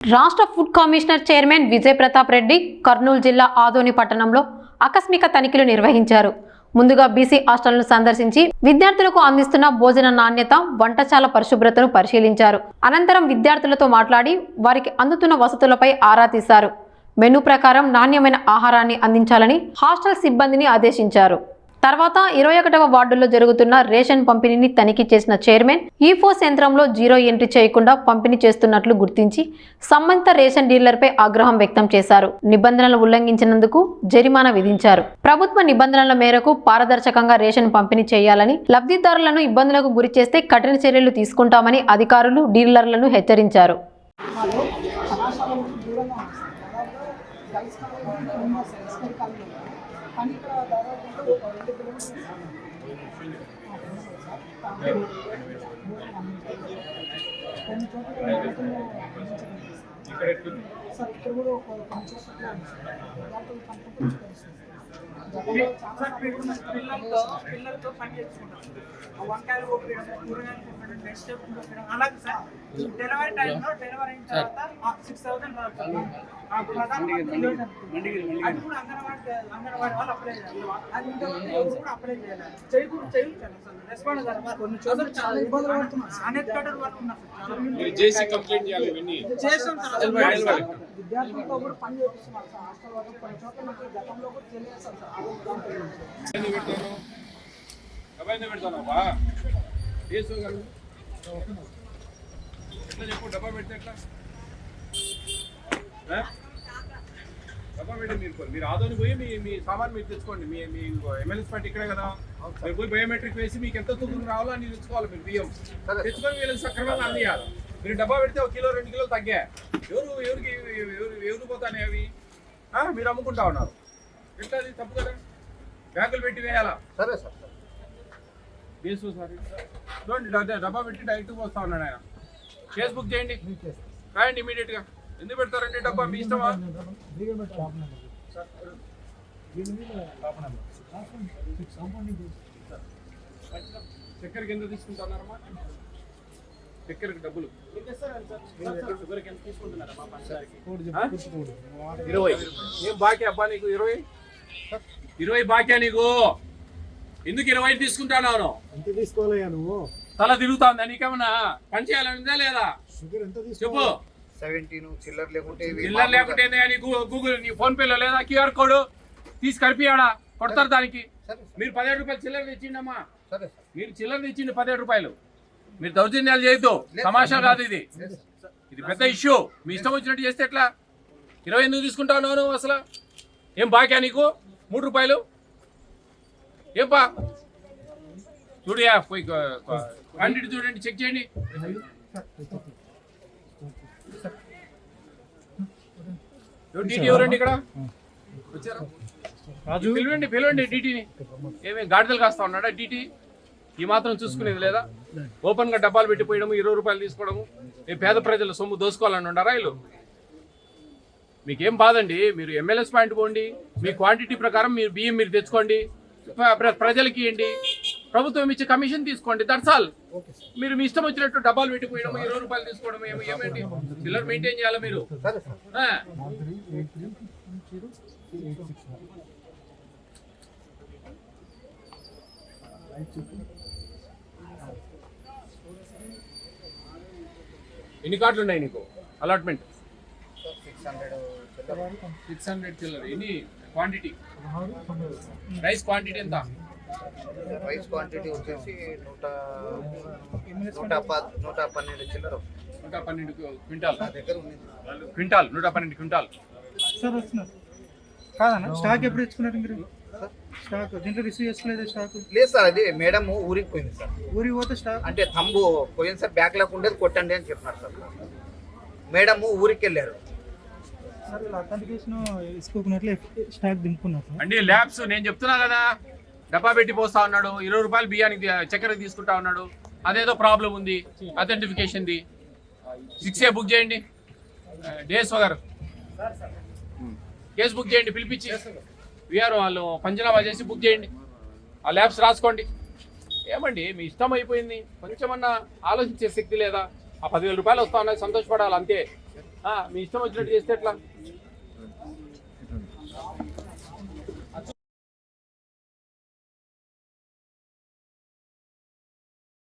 రాష్ట్ర food commissioner chairman Vijay Pratap Reddy Kurnool జిల్లా ఆదోని పట్టణంలో ఆకస్మిక తనిఖీలు నిర్వహించారు. ముందుగా బీసీ హాస్టళ్లను సందర్శించి విద్యార్థులకు అందిస్తున్న భోజన నాణ్యత, వంటశాల పరిశుభ్రతను పరిశీలించారు. అనంతరం విద్యార్థులతో మాట్లాడి వారికి అందుతున్న వసతులపై ఆరా తీశారు. మెనూ ప్రకారం నాణ్యమైన ఆహారాన్ని అందించాలని హాస్టల్ సిబ్బందిని ఆదేశించారు. తర్వాత 21వ వార్డులో జరుగుతున్న రేషన్ పంపిణీని తనిఖీ చేసిన చైర్మన్ ఈఫోస్ యంత్రంలో జీరో ఎంట్రీ చేయకుండా పంపిణీ చేస్తున్నట్లు గుర్తించి సంబంధిత రేషన్ డీలర్పై ఆగ్రహం వ్యక్తం చేశారు. నిబంధనలు ఉల్లంఘించినందుకు జరిమానా విధించారు. ప్రభుత్వ నిబంధనల మేరకు పారదర్శకంగా రేషన్ పంపిణీ చేయాలని, లబ్ధిదారులను ఇబ్బందులకు గురి చేస్తే కఠిన చర్యలు తీసుకుంటామని అధికారులు డీలర్లను హెచ్చరించారు. కానీ ఇక్కడ దాదాపు 2 కిలోమీటర్స్ కొన్ని చోట్ల సార్ ఇక్కడ కూడా కొన్ని చోట్ల పిల్లలతో పని చేసుకుంటాం. వంకాయలు కూరగాయలు నెక్స్ట్ అలాగే సార్ డెలివరీ టైంలో డెలివరీ అయిన తర్వాత 6,000 అది కూడా అంగన్వాడీ వాళ్ళు అప్లై చేయాలి. అది ఇంతవరకు కూడా అప్లై చేయాలి. చేయకూడదు రెస్పాండ్ కాదు. కొన్ని చోట్ల చాలా ఇబ్బందులు పడుతున్నారు. అన్ఎడ్యుకేటెడ్ వాళ్ళు ఉన్నారు సార్. విద్యార్థులతో కూడా పని చేపిస్తున్నారు సార్. హాస్టల్ వాళ్ళు కొన్ని చోట్ల నాకు గతంలో కూడా తెలియదు సార్. డబ్బా పెడితే ఎట్లా? డబ్బా పెట్టి మీరు ఆదోని పోయి మీ సామాన్ మీరు తెచ్చుకోండి. మీ ఎమ్మెల్యే స్పాట్ ఇక్కడే కదా, మీరు పోయి బయోమెట్రిక్ వేసి మీకు ఎంత తూకం రావాలో అన్ని తెచ్చుకోవాలి. మీరు బియ్యం తెచ్చుకొని వీళ్ళకి సక్రమంగా అందియాలి. మీరు డబ్బా పెడితే 1 కిలో 2 కిలోలు తగ్గా. ఎవరు పోతానే అవి మీరు అమ్ముకుంటా ఉన్నారు. ఎట్లా అది తప్పు కదా. బ్యాగులు పెట్టి వేయాలా? సరే సార్ బేసు సార్ చూడండి. డబ్బా పెట్టి డైరెక్ట్ పోస్తా ఉన్నాడు ఆయన. కేసు బుక్ చేయండి, రాయండి ఇమీడియట్గా. ఎందుకు పెడతారండి డబ్బా? మీ ఇష్టమా? చక్కెరకి ఎంత తీసుకుంటున్నారమ్మా? చక్కెరకి డబ్బులు 20. ఏం బాకీ అబ్బా నీకు? 20 బాకీ నీకు? ఎందుకు 20 తీసుకుంటాను? ఎంత తీసుకోవాలయ్యా నువ్వు? తల తిరుగుతాందా నీకేమన్నా? పని చేయాలనిందా లేదా? చెప్పు. 17 చిల్లర లేకుంటే గూగుల్ నీ ఫోన్ పేలో లేదా QR కోడ్ తీసి కరిపియాడా కొడతారు దానికి. మీరు 17 రూపాయలు చిల్లర తెచ్చిండమ్మా. మీరు చిల్లర తెచ్చిండి 17 రూపాయలు. మీరు దౌర్జన్యాలు చేయొద్దు. తమాషా కాదు ఇది. ఇది పెద్ద ఇష్యూ. మీ ఇష్టం వచ్చినట్టు చేస్తే ఎట్లా? 20 ఎందుకు తీసుకుంటావు నువ్వు? అసలు ఏం బాక్యా నీకు? 3 రూపాయలు ఏం బా? చూడయా పోయి క్వాంటిటీ చూడండి, చెక్ చేయండి. డీటీ ఎవరండి ఇక్కడ వచ్చారా? పిలవండి డీటీని. ఏమేమి గాడిదలు కాస్తా ఉన్నాడా డీటీ? ఈ మాత్రం చూసుకునేది లేదా? ఓపెన్గా డబ్బాలు పెట్టిపోయడము, 20 రూపాయలు తీసుకోవడము. ఏ పేద ప్రజల సొమ్ము దోసుకోవాలని ఉండారా వీళ్ళు? మీకేం బాధండి? మీరు ఎమ్మెల్యేస్ పాయింట్ పోండి, మీ క్వాంటిటీ ప్రకారం మీరు బియ్యం మీరు తెచ్చుకోండి, ప్రజలకి ఇవ్వండి, ప్రభుత్వం ఇచ్చే కమిషన్ తీసుకోండి. That's all. మీరు మీ ఇష్టం వచ్చినట్టు డబ్బాలు పెట్టిపోయడం, 20 రూపాయలు తీసుకోవడం ఏమేంటి? చిల్లర మెయింటైన్ చేయాలా మీరు? ఎన్ని కార్డులు ఉన్నాయి నీకు? అలాట్మెంట్ 600 చిల్లర. ఎన్ని క్వాంటిటీ? రైస్ క్వాంటిటీ ఎంత? రైస్ క్వాంటిటీ వచ్చేసి 112 చిల్లర. 112 క్వింటాల్ దగ్గర ఉంది. 112 క్వింటాల్ సార్ వస్తున్నారు కాదన్నా. స్టాక్ ఎప్పుడు తెచ్చుకున్నారు మీరు? స్టాక్ దీంట్లో రిసీవ్ చేసుకోలేదు. స్టాక్ లేదు సార్. అది మేడం ఊరికి పోయింది సార్. ఊరికి పోతే స్టాక్ అంటే తంబు పోయింది సార్. బ్యాక్ లేకుండా కొట్టండి అని చెప్పినారు సార్. మేడం ఊరికి వెళ్ళారు సార్. వీళ్ళు అథెంటికేషన్ తీసుకోకున్నట్లే స్టాక్ దింపుకున్నారు అండి. ల్యాబ్స్ నేను చెప్తున్నా కదా, డబ్బా పెట్టి పోస్తా ఉన్నాడు, 20 రూపాయలు బియ్యానికి చక్కెర తీసుకుంటా ఉన్నాడు. అదేదో ప్రాబ్లం ఉంది అథెంటిఫికేషన్ది. 6A బుక్ చేయండి. డేస్ గారు కేసు బుక్ చేయండి, పిలిపించి వీఆర్ వాళ్ళు పంచనామా చేసి బుక్ చేయండి. ఆ ల్యాబ్స్ రాసుకోండి. ఏమండి మీ ఇష్టం అయిపోయింది, కొంచెమన్నా ఆలోచించే శక్తి లేదా? ఆ 10,000 రూపాయలు వస్తా ఉన్నాయి, సంతోషపడాలి అంతే. మీ ఇష్టం వచ్చినట్టు చేస్తే ఎట్లా?